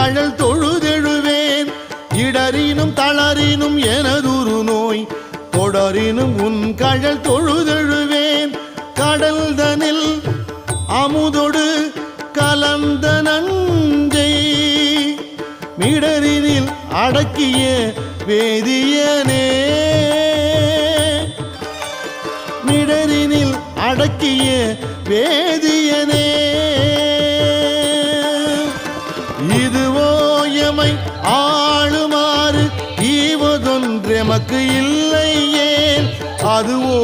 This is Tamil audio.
கழல் தொழுதெழுவேன். இடரினும் தளரினும் எனதுரு நோய் தொடரினும் உன் கழல் தொழுதெழுவேன். கடல் தனில் அமுதொடு கலந்த நஞ்சை மிடரினில் அடக்கிய வேதியனே. மிடரினில் அடக்கிய வேதியனே. இதுவோ எமை ஆளுமாறு ஈவதொன்றெமக்கு இல்லை ஏன். அதுவோ